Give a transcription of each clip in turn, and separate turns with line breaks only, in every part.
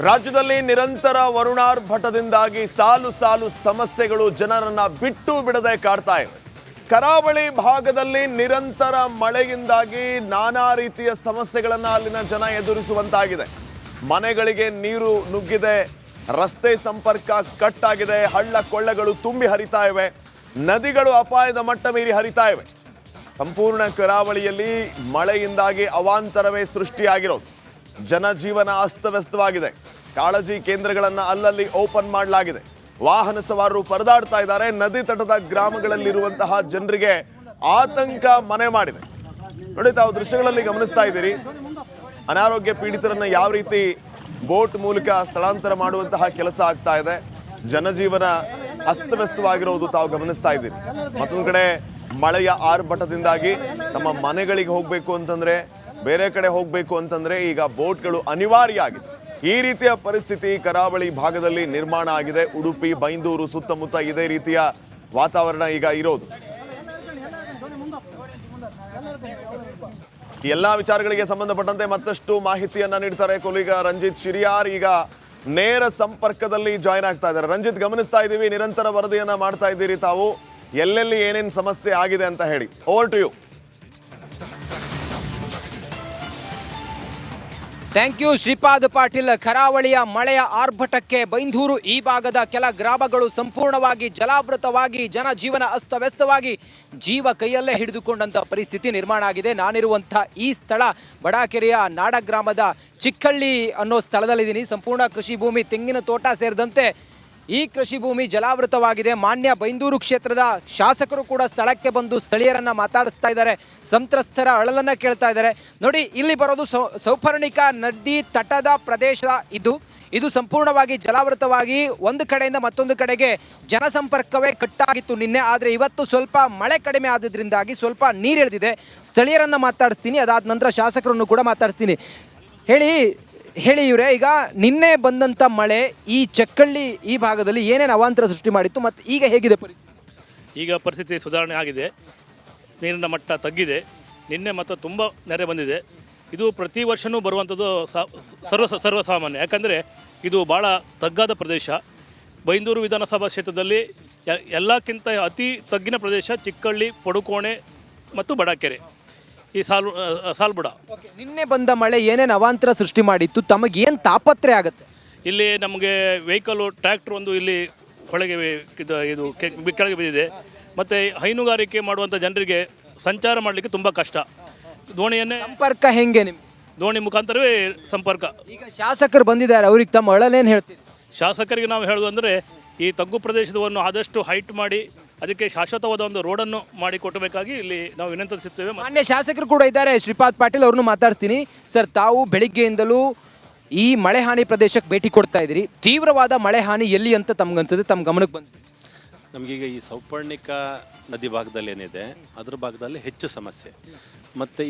ರಾಜ್ಯದಲ್ಲಿ ನಿರಂತರ ವರುಣಾರ್ಭಟದಿಂದಾಗಿ ಸಾಲು ಸಾಲು ಸಮಸ್ಯೆಗಳು ಜನರನ್ನ ಬಿಟ್ಟು ಬಿಡದೆ ಕಾಡ್ತಾ ಇವೆ. ಕರಾವಳಿ ಭಾಗದಲ್ಲಿ ನಿರಂತರ ಮಳೆಯಿಂದಾಗಿ ನಾನಾ ರೀತಿಯ ಸಮಸ್ಯೆಗಳನ್ನ ಅಲ್ಲಿನ ಜನ ಎದುರಿಸುವಂತಾಗಿದೆ. ಮನೆಗಳಿಗೆ ನೀರು ನುಗ್ಗಿದೆ, ರಸ್ತೆ ಸಂಪರ್ಕ ಕಟ್ ಆಗಿದೆ, ಹಳ್ಳ ಕೊಳ್ಳಗಳು ತುಂಬಿ ಹರಿತಾ ಇವೆ, ನದಿಗಳು ಅಪಾಯದ ಮಟ್ಟ ಮೀರಿ ಹರಿತಾ ಇವೆ. ಸಂಪೂರ್ಣ ಕರಾವಳಿಯಲ್ಲಿ ಮಳೆಯಿಂದಾಗಿ ಅವಾಂತರವೇ ಸೃಷ್ಟಿಯಾಗಿರೋದು. ಜನಜೀವನ ಅಸ್ತವ್ಯಸ್ತವಾಗಿದೆ. ಕಾಳಜಿ ಕೇಂದ್ರಗಳನ್ನ ಅಲ್ಲಲ್ಲಿ ಓಪನ್ ಮಾಡಲಾಗಿದೆ. ವಾಹನ ಸವಾರರು ಪರದಾಡ್ತಾ ಇದ್ದಾರೆ. ನದಿ ತಟದ ಗ್ರಾಮಗಳಲ್ಲಿರುವಂತಹ ಜನರಿಗೆ ಆತಂಕ ಮನೆ ಮಾಡಿದೆ. ನೋಡಿ, ತಾವು ದೃಶ್ಯಗಳಲ್ಲಿ ಗಮನಿಸ್ತಾ ಇದ್ದೀರಿ. ಅನಾರೋಗ್ಯ ಪೀಡಿತರನ್ನ ಯಾವ ರೀತಿ ಬೋಟ್ ಮೂಲಕ ಸ್ಥಳಾಂತರ ಮಾಡುವಂತಹ ಕೆಲಸ ಆಗ್ತಾ ಇದೆ. ಜನಜೀವನ ಅಸ್ತವ್ಯಸ್ತವಾಗಿರೋದು ತಾವು ಗಮನಿಸ್ತಾ ಇದ್ದೀರಿ. ಮತ್ತೊಂದು ಕಡೆ ಮಳೆಯ ಆರ್ಭಟದಿಂದಾಗಿ ತಮ್ಮ ಮನೆಗಳಿಗೆ ಹೋಗಬೇಕು ಅಂತಂದ್ರೆ, ಬೇರೆ ಕಡೆ ಹೋಗಬೇಕು ಅಂತಂದ್ರೆ ಈಗ ಬೋಟ್ಗಳು ಅನಿವಾರ್ಯ ಆಗಿದೆ. ಈ ರೀತಿಯ ಪರಿಸ್ಥಿತಿ ಕರಾವಳಿ ಭಾಗದಲ್ಲಿ ನಿರ್ಮಾಣ ಆಗಿದೆ. ಉಡುಪಿ, ಬೈಂದೂರು ಸುತ್ತಮುತ್ತ ಇದೇ ರೀತಿಯ ವಾತಾವರಣ ಈಗ ಇರೋದು. ಎಲ್ಲಾ ವಿಚಾರಗಳಿಗೆ ಸಂಬಂಧಪಟ್ಟಂತೆ ಮತ್ತಷ್ಟು ಮಾಹಿತಿಯನ್ನ ನೀಡ್ತಾರೆ ಕೊಲೀಗ ರಂಜಿತ್ ಶಿರಿಯಾರ್. ಈಗ ನೇರ ಸಂಪರ್ಕದಲ್ಲಿ ಜಾಯ್ನ್ ಆಗ್ತಾ ಇದ್ದಾರೆ. ರಂಜಿತ್, ಗಮನಿಸ್ತಾ ಇದ್ದೀವಿ, ನಿರಂತರ ವರದಿಯನ್ನ ಮಾಡ್ತಾ ಇದ್ದೀರಿ ತಾವು. ಎಲ್ಲೆಲ್ಲಿ ಏನೇನು ಸಮಸ್ಯೆ ಆಗಿದೆ ಅಂತ ಹೇಳಿ. Over to you.
Thank you Shripad Patil. ಕರಾವಳಿಯ ಮಳೆಯ ಆರ್ಭಟಕ್ಕೆ ಬೈಂದೂರು ಈ ಭಾಗದ ಕೆಲ ಗ್ರಾಮಗಳು ಸಂಪೂರ್ಣವಾಗಿ ಜಲಾವೃತವಾಗಿ ಜನಜೀವನ ಅಸ್ತವ್ಯಸ್ತವಾಗಿ ಜೀವ ಕೈಯಲ್ಲೇ ಹಿಡಿದುಕೊಂಡಂಥ ಪರಿಸ್ಥಿತಿ ನಿರ್ಮಾಣ ಆಗಿದೆ. ನಾನಿರುವಂಥ ಈ ಸ್ಥಳ ಬಡಾಕೆರೆಯ ನಾಡ ಗ್ರಾಮದ ಚಿಕ್ಕಳ್ಳಿ ಅನ್ನೋ ಸ್ಥಳದಲ್ಲಿದ್ದೀನಿ. ಸಂಪೂರ್ಣ ಕೃಷಿ ಭೂಮಿ, ತೆಂಗಿನ ತೋಟ ಸೇರಿದಂತೆ ಈ ಕೃಷಿ ಭೂಮಿ ಜಲಾವೃತವಾಗಿದೆ. ಮಾನ್ಯ ಬೈಂದೂರು ಕ್ಷೇತ್ರದ ಶಾಸಕರು ಕೂಡ ಸ್ಥಳಕ್ಕೆ ಬಂದು ಸ್ಥಳೀಯರನ್ನ ಮಾತಾಡಿಸ್ತಾ ಇದ್ದಾರೆ. ಸಂತ್ರಸ್ತರ ಅಳಲನ್ನ ಕೇಳ್ತಾ ಇದ್ದಾರೆ. ನೋಡಿ, ಇಲ್ಲಿ ಬರೋದು ಸೌಪರ್ಣಿಕ ನದಿ ತಟದ ಪ್ರದೇಶ. ಇದು ಸಂಪೂರ್ಣವಾಗಿ ಜಲಾವೃತವಾಗಿ ಒಂದು ಕಡೆಯಿಂದ ಮತ್ತೊಂದು ಕಡೆಗೆ ಜನಸಂಪರ್ಕವೇ ಕಟ್ಟಾಗಿತ್ತು ನಿನ್ನೆ. ಆದರೆ ಇವತ್ತು ಸ್ವಲ್ಪ ಮಳೆ ಕಡಿಮೆ ಆದ್ರಿಂದಾಗಿ ಸ್ವಲ್ಪ ನೀರು ಇಳಿದಿದೆ. ಸ್ಥಳೀಯರನ್ನ ಮಾತಾಡಿಸ್ತೀನಿ, ಅದಾದ ನಂತರ ಶಾಸಕರನ್ನು ಕೂಡ ಮಾತಾಡಿಸ್ತೀನಿ. ಹೇಳಿ ಇವರೇ, ಈಗ ನಿನ್ನೆ ಬಂದಂಥ ಮಳೆ ಈ ಚಕ್ಕಳ್ಳಿ ಈ ಭಾಗದಲ್ಲಿ ಏನೇನು ಅವಾಂತರ ಸೃಷ್ಟಿ ಮಾಡಿತ್ತು ಮತ್ತು ಈಗ ಹೇಗಿದೆ ಪರಿಸ್ಥಿತಿ?
ಈಗ ಪರಿಸ್ಥಿತಿ ಸುಧಾರಣೆ ಆಗಿದೆ. ನೀರಿನ ಮಟ್ಟ ತಗ್ಗಿದೆ. ನಿನ್ನೆ ಮತ್ತು ತುಂಬ ನೆರೆ ಬಂದಿದೆ. ಇದು ಪ್ರತಿ ವರ್ಷವೂ ಬರುವಂಥದ್ದು ಸರ್ವಸಾಮಾನ್ಯ. ಯಾಕಂದರೆ ಇದು ಭಾಳ ತಗ್ಗಾದ ಪ್ರದೇಶ. ಬೈಂದೂರು ವಿಧಾನಸಭಾ ಕ್ಷೇತ್ರದಲ್ಲಿ ಎಲ್ಲಕ್ಕಿಂತ ಅತಿ ತಗ್ಗಿನ ಪ್ರದೇಶ ಚಿಕ್ಕಳ್ಳಿ, ಪಡುಕೋಣೆ ಮತ್ತು ಬಡಾಕೆರೆ, ಈ ಸಾಲ್ಬುಡ.
ನಿನ್ನೆ ಬಂದ ಮಳೆ ಏನೇನು ಅವಾಂತರ ಸೃಷ್ಟಿ ಮಾಡಿತ್ತು? ತಮಗೇನು ತಾಪತ್ರೆ ಆಗುತ್ತೆ? ಇಲ್ಲಿ
ನಮಗೆ ವೆಹಿಕಲ್ಲು ಟ್ರ್ಯಾಕ್ಟರ್ ಒಂದು ಇಲ್ಲಿ ಹೊಳೆಗೆ ಇದು ಕೆಳಗೆ ಬಿದ್ದಿದೆ. ಮತ್ತು ಹೈನುಗಾರಿಕೆ ಮಾಡುವಂಥ ಜನರಿಗೆ ಸಂಚಾರ ಮಾಡಲಿಕ್ಕೆ ತುಂಬ ಕಷ್ಟ. ದೋಣಿಯನ್ನೇ
ಸಂಪರ್ಕ ಹೆಂಗೆ? ನಿಮ್ಗೆ
ದೋಣಿ ಮುಖಾಂತರವೇ ಸಂಪರ್ಕ.
ಈಗ ಶಾಸಕರು ಬಂದಿದ್ದಾರೆ, ಅವ್ರಿಗೆ ತಮ್ಮ ಅಳಲೇನು ಹೇಳ್ತೀವಿ?
ಶಾಸಕರಿಗೆ ನಾವು ಹೇಳೋದು ಅಂದರೆ ಈ ತಗ್ಗು ಪ್ರದೇಶವನ್ನು ಆದಷ್ಟು ಹೈಟ್ ಮಾಡಿ ಅದಕ್ಕೆ ಶಾಶ್ವತವಾದ ಒಂದು ರೋಡನ್ನು ಮಾಡಿಕೊಟ್ಟಬೇಕಾಗಿ ಇಲ್ಲಿ ನಾವು ವಿನಂತಿಸುತ್ತೇವೆ.
ಮಾನ್ಯ ಶಾಸಕರು ಕೂಡ ಇದ್ದಾರೆ, ಶ್ರೀಪಾದ್ ಪಾಟೀಲ್, ಅವ್ರನ್ನು ಮಾತಾಡ್ತೀನಿ. ಸರ್, ತಾವು ಬೆಳಿಗ್ಗೆಯಿಂದಲೂ ಈ ಮಳೆ ಹಾನಿ ಪ್ರದೇಶಕ್ಕೆ ಭೇಟಿ ಕೊಡ್ತಾ ಇದ್ದೀರಿ. ತೀವ್ರವಾದ ಮಳೆ ಹಾನಿ ಎಲ್ಲಿ ಅಂತ ತಮ್ಗನ್ಸುತ್ತೆ, ತಮ್ಮ ಗಮನಕ್ಕೆ ಬಂತು?
ನಮಗೀಗ ಈ ಸೌಪರ್ಣಿಕ ನದಿ ಭಾಗದಲ್ಲಿ ಏನಿದೆ ಅದ್ರ ಭಾಗದಲ್ಲಿ ಹೆಚ್ಚು ಸಮಸ್ಯೆ. ಮತ್ತು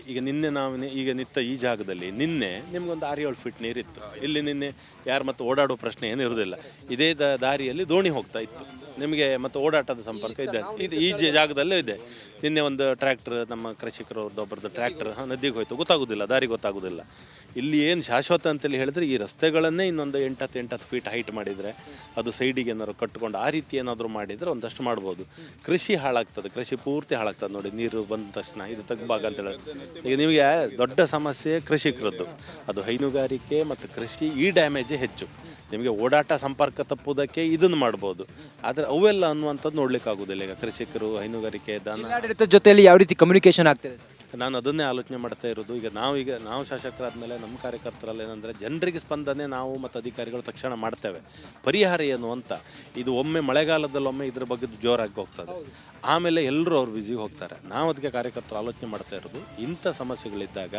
ಈಗ ನಿನ್ನೆ ನಾವು ನಿಂತ ಈ ಜಾಗದಲ್ಲಿ ನಿನ್ನೆ ನಿಮ್ಗೊಂದು 6-7 ಫೀಟ್ ನೀರಿತ್ತು. ಇಲ್ಲಿ ನಿನ್ನೆ ಯಾರು ಮತ್ತು ಓಡಾಡೋ ಪ್ರಶ್ನೆ ಏನಿರೋದಿಲ್ಲ. ಇದೇ ದಾರಿಯಲ್ಲಿ ದೋಣಿ ಹೋಗ್ತಾ ಇತ್ತು ನಿಮಗೆ, ಮತ್ತು ಓಡಾಟದ ಸಂಪರ್ಕ ಇದೆ. ಈ ಜಾಗದಲ್ಲೇ ಇದೆ. ನಿನ್ನೆ ಒಂದು ಟ್ರ್ಯಾಕ್ಟರ್, ನಮ್ಮ ಕೃಷಿಕರವ್ರದ್ದು ಒಬ್ಬರದ್ದು ಟ್ರ್ಯಾಕ್ಟರ್ ನದಿಗೆ ಹೋಯ್ತು, ಗೊತ್ತಾಗೋದಿಲ್ಲ, ದಾರಿ ಗೊತ್ತಾಗೋದಿಲ್ಲ. ಇಲ್ಲಿ ಏನು ಶಾಶ್ವತ ಅಂತೇಳಿ ಹೇಳಿದ್ರೆ ಈ ರಸ್ತೆಗಳನ್ನೇ ಇನ್ನೊಂದು 8-10 ಫೀಟ್ ಹೈಟ್ ಮಾಡಿದರೆ, ಅದು ಸೈಡಿಗೆ ಏನಾದ್ರು ಕಟ್ಕೊಂಡು ಆ ರೀತಿ ಏನಾದರೂ ಮಾಡಿದರೆ ಒಂದಷ್ಟು ಮಾಡ್ಬೋದು. ಕೃಷಿ ಹಾಳಾಗ್ತದೆ, ಕೃಷಿ ಪೂರ್ತಿ ಹಾಳಾಗ್ತದೆ. ನೋಡಿ, ನೀರು ಬಂದ ತಕ್ಷಣ ಇದು ತಗ್ಭಾಗ ಅಂತ ಹೇಳಿ ಈಗ ನಿಮಗೆ ದೊಡ್ಡ ಸಮಸ್ಯೆ ಕೃಷಿಕರದ್ದು. ಅದು ಹೈನುಗಾರಿಕೆ ಮತ್ತು ಕೃಷಿ, ಈ ಡ್ಯಾಮೇಜೇ ಹೆಚ್ಚು. ನಿಮಗೆ ಓಡಾಟ ಸಂಪರ್ಕ ತಪ್ಪುವುದಕ್ಕೆ ಇದನ್ನು ಮಾಡ್ಬೋದು, ಆದರೆ ಅವೆಲ್ಲ ಅನ್ನುವಂಥದ್ದು ನೋಡ್ಲಿಕ್ಕೆ ಆಗೋದಿಲ್ಲ. ಈಗ ಕೃಷಿಕರು, ಹೈನುಗಾರಿಕೆ,
ಜಿಲ್ಲಾಡಳಿತದ ಜೊತೆಯಲ್ಲಿ ಯಾವ ರೀತಿ ಕಮ್ಯುನಿಕೇಶನ್ ಆಗ್ತದೆ?
ನಾನು ಅದನ್ನೇ ಆಲೋಚನೆ ಮಾಡ್ತಾ ಇರೋದು. ಈಗ ನಾವು ಶಾಸಕರಾದ್ಮೇಲೆ ನಮ್ಮ ಕಾರ್ಯಕರ್ತರಲ್ಲಿ ಏನಂದರೆ ಜನರಿಗೆ ಸ್ಪಂದನೆ ನಾವು ಮತ್ತು ಅಧಿಕಾರಿಗಳು ತಕ್ಷಣ ಮಾಡ್ತೇವೆ. ಪರಿಹಾರ ಏನು ಅಂತ ಇದು ಒಮ್ಮೆ ಮಳೆಗಾಲದಲ್ಲೊಮ್ಮೆ ಇದ್ರ ಬಗ್ಗೆ ಜೋರಾಗಿ ಹೋಗ್ತದೆ, ಆಮೇಲೆ ಎಲ್ಲರೂ ಅವ್ರು ಬ್ಯುಸಿಗೆ ಹೋಗ್ತಾರೆ. ನಾವು ಅದಕ್ಕೆ ಕಾರ್ಯಕರ್ತರು ಆಲೋಚನೆ ಮಾಡ್ತಾ ಇರೋದು, ಇಂಥ ಸಮಸ್ಯೆಗಳಿದ್ದಾಗ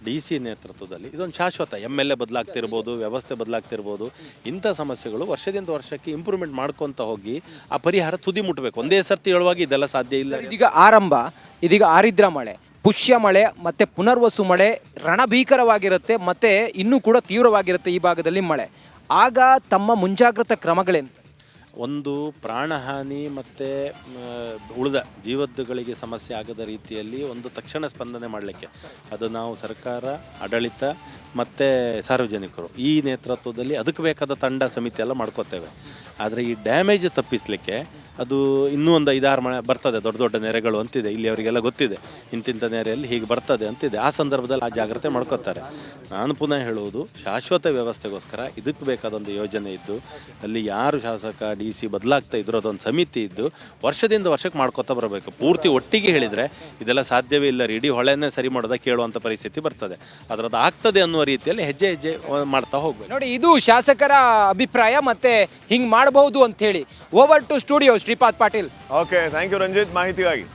DC ನೇತೃತ್ವದಲ್ಲಿ ಇದೊಂದು ಶಾಶ್ವತ MLA ಬದಲಾಗ್ತಿರ್ಬೋದು, ವ್ಯವಸ್ಥೆ ಬದಲಾಗ್ತಿರ್ಬೋದು. ಇಂಥ ಸಮಸ್ಯೆಗಳು ವರ್ಷದಿಂದ ವರ್ಷಕ್ಕೆ ಇಂಪ್ರೂವ್ಮೆಂಟ್ ಮಾಡ್ಕೊತ ಹೋಗಿ ಆ ಪರಿಹಾರ ತುದಿ ಮುಟ್ಟಬೇಕು. ಒಂದೇ ಸರ್ತಿ ಹೇಳುವಾಗ ಇದೆಲ್ಲ ಸಾಧ್ಯ ಇಲ್ಲ.
ಇದೀಗ ಆರಿದ್ರ ಮಳೆ, ಪುಷ್ಯ ಮಳೆ ಮತ್ತು ಪುನರ್ವಸು ಮಳೆ ರಣಭೀಕರವಾಗಿರುತ್ತೆ, ಮತ್ತು ಇನ್ನೂ ಕೂಡ ತೀವ್ರವಾಗಿರುತ್ತೆ ಈ ಭಾಗದಲ್ಲಿ ಮಳೆ. ಆಗ ತಮ್ಮ ಮುಂಜಾಗ್ರತಾ ಕ್ರಮಗಳೇನು?
ಒಂದು ಪ್ರಾಣಹಾನಿ ಮತ್ತು ಉಳಿದ ಜೀವದ್ದುಗಳಿಗೆ ಸಮಸ್ಯೆ ಆಗದ ರೀತಿಯಲ್ಲಿ ಒಂದು ತಕ್ಷಣ ಸ್ಪಂದನೆ ಮಾಡಲಿಕ್ಕೆ ಅದು ನಾವು ಸರ್ಕಾರ, ಆಡಳಿತ ಮತ್ತು ಸಾರ್ವಜನಿಕರು ಈ ನೇತೃತ್ವದಲ್ಲಿ ಅದಕ್ಕೆ ಬೇಕಾದ ತಂಡ ಸಮಿತಿ ಎಲ್ಲ ಮಾಡ್ಕೋತೇವೆ. ಆದರೆ ಈ ಡ್ಯಾಮೇಜ್ ತಪ್ಪಿಸಲಿಕ್ಕೆ ಅದು ಇನ್ನೂ ಒಂದು 5-6 ಮಳೆ ಬರ್ತದೆ, ದೊಡ್ಡ ದೊಡ್ಡ ನೆರೆಗಳು ಅಂತಿದೆ, ಇಲ್ಲಿ ಅವರಿಗೆಲ್ಲ ಗೊತ್ತಿದೆ ಇಂತಿಂಥ ನೆರೆಯಲ್ಲಿ ಹೀಗೆ ಬರ್ತದೆ ಅಂತಿದೆ. ಆ ಸಂದರ್ಭದಲ್ಲಿ ಆ ಜಾಗ್ರತೆ ಮಾಡ್ಕೋತಾರೆ. ನಾನು ಪುನಃ ಹೇಳುವುದು, ಶಾಶ್ವತ ವ್ಯವಸ್ಥೆಗೋಸ್ಕರ ಇದಕ್ಕೆ ಬೇಕಾದೊಂದು ಯೋಜನೆ ಇದ್ದು, ಅಲ್ಲಿ ಯಾರು ಶಾಸಕ DC ಬದಲಾಗ್ತಾ ಇದ್ರು ಅದೊಂದು ಸಮಿತಿ ಇದ್ದು ವರ್ಷದಿಂದ ವರ್ಷಕ್ಕೆ ಮಾಡ್ಕೋತಾ ಬರಬೇಕು. ಪೂರ್ತಿ ಒಟ್ಟಿಗೆ ಹೇಳಿದರೆ ಇದೆಲ್ಲ ಸಾಧ್ಯವೇ ಇಲ್ಲ, ಇಡೀ ಹೊಳೆನೇ ಸರಿ ಮಾಡೋದ ಕೇಳುವಂಥ ಪರಿಸ್ಥಿತಿ ಬರ್ತದೆ. ಅದರದ್ದು ಆಗ್ತದೆ ಅನ್ನುವ ರೀತಿಯಲ್ಲಿ ಹೆಜ್ಜೆ ಹೆಜ್ಜೆ ಮಾಡ್ತಾ ಹೋಗ್ಬೇಕು.
ನೋಡಿ, ಇದು ಶಾಸಕರ ಅಭಿಪ್ರಾಯ, ಮತ್ತೆ ಹಿಂಗ್ ಮಾಡಬಹುದು ಅಂತ ಹೇಳಿ. Over to studio, Shripad Patil.
Okay, thank you Ranjit ಮಾಹಿತಿಗಾಗಿ.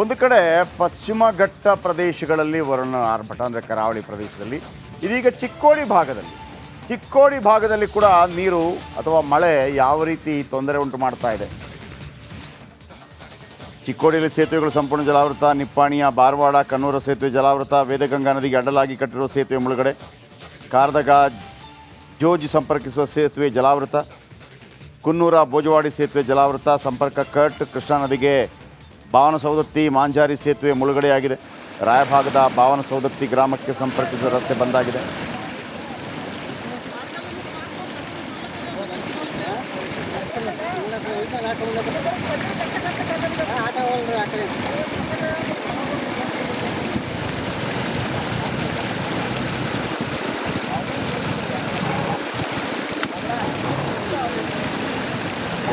ಒಂದು ಕಡೆ ಪಶ್ಚಿಮ ಘಟ್ಟ ಪ್ರದೇಶಗಳಲ್ಲಿ ವರುಣ ಆರ್ಭಟ ಅಂದರೆ ಕರಾವಳಿ ಪ್ರದೇಶದಲ್ಲಿ, ಇದೀಗ ಚಿಕ್ಕೋಡಿ ಭಾಗದಲ್ಲಿ ಕೂಡ ನೀರು ಅಥವಾ ಮಳೆ ಯಾವ ರೀತಿ ತೊಂದರೆ ಉಂಟು ಮಾಡ್ತಾ ಇದೆ. ಚಿಕ್ಕೋಡಿಯಲ್ಲಿ ಸೇತುವೆಗಳು ಸಂಪೂರ್ಣ ಜಲಾವೃತ, ನಿಪ್ಪಾಣಿಯ ಬಾರವಾಡ ಕನ್ನೂರ ಸೇತುವೆ ಜಲಾವೃತ, ವೇದಗಂಗಾ ನದಿಗೆ ಅಡ್ಡಲಾಗಿ ಕಟ್ಟಿರುವ ಸೇತುವೆ ಮುಳುಗಡೆ, ಕಾರದಗ ಜೋಜಿ ಸಂಪರ್ಕಿಸುವ ಸೇತುವೆ ಜಲಾವೃತ, ಕುನ್ನೂರ ಬೋಜವಾಡಿ ಸೇತುವೆ ಜಲಾವೃತ, ಸಂಪರ್ಕ ಕಟ್, ಕೃಷ್ಣಾ ನದಿಗೆ ಬಾವನಸೌದತ್ತಿ ಮಾಂಜಾರಿ ಸೇತುವೆ ಮುಳುಗಡೆಯಾಗಿದೆ. ರಾಯಭಾಗದ ಬಾವನಸೌದತ್ತಿ ಗ್ರಾಮಕ್ಕೆ ಸಂಪರ್ಕಿಸುವ ರಸ್ತೆ ಬಂದಾಗಿದೆ.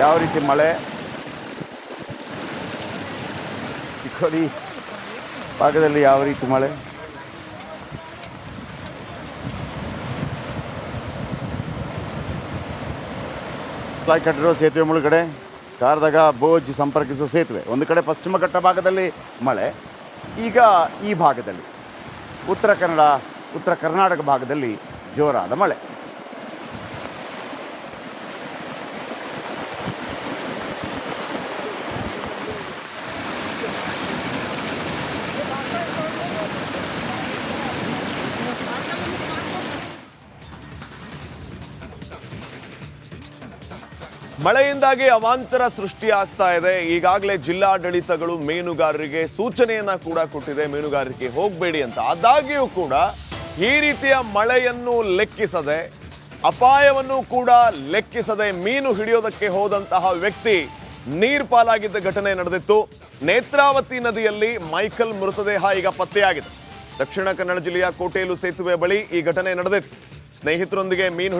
ಯಾವ ರೀತಿ ಮಳೆ ಚಿಕ್ಕೋಡಿ ಭಾಗದಲ್ಲಿ ಯಾವ ರೀತಿ ಮಳೆ? ಕಟ್ಟಿರುವ ಸೇತುವೆ ಮುಳುಗಡೆ, ಕಾರದಗ ಬೋಜ್ ಸಂಪರ್ಕಿಸುವ ಸೇತುವೆ. ಒಂದು ಕಡೆ ಪಶ್ಚಿಮ ಘಟ್ಟ ಭಾಗದಲ್ಲಿ ಮಳೆ, ಈಗ ಈ ಭಾಗದಲ್ಲಿ ಉತ್ತರ ಕರ್ನಾಟಕ ಭಾಗದಲ್ಲಿ ಜೋರಾದ ಮಳೆ.
ಮಳೆಯಿಂದಾಗಿ ಅವಾಂತರ ಸೃಷ್ಟಿಯಾಗ್ತಾ ಇದೆ. ಈಗಾಗಲೇ ಜಿಲ್ಲಾಡಳಿತಗಳು ಮೀನುಗಾರರಿಗೆ ಸೂಚನೆಯನ್ನ ಕೂಡ ಕೊಟ್ಟಿದೆ, ಮೀನುಗಾರಿಕೆ ಹೋಗಬೇಡಿ ಅಂತ. ಆದಾಗ್ಯೂ ಕೂಡ ಈ ರೀತಿಯ ಮಳೆಯನ್ನು ಲೆಕ್ಕಿಸದೆ, ಅಪಾಯವನ್ನು ಕೂಡ ಲೆಕ್ಕಿಸದೆ ಮೀನು ಹಿಡಿಯೋದಕ್ಕೆ ಹೋದಂತಹ ವ್ಯಕ್ತಿ ನೀರು ಪಾಲಾಗಿದ್ದ ಘಟನೆ ನಡೆದಿತ್ತು. ನೇತ್ರಾವತಿ ನದಿಯಲ್ಲಿ ಮೈಕಲ್ ಮೃತದೇಹ ಈಗ ಪತ್ತೆಯಾಗಿದೆ. ದಕ್ಷಿಣ ಕನ್ನಡ ಜಿಲ್ಲೆಯ ಕೋಟೇಲು ಸೇತುವೆ ಬಳಿ ಈ ಘಟನೆ ನಡೆದಿತ್ತು. ಸ್ನೇಹಿತರೊಂದಿಗೆ ಮೀನು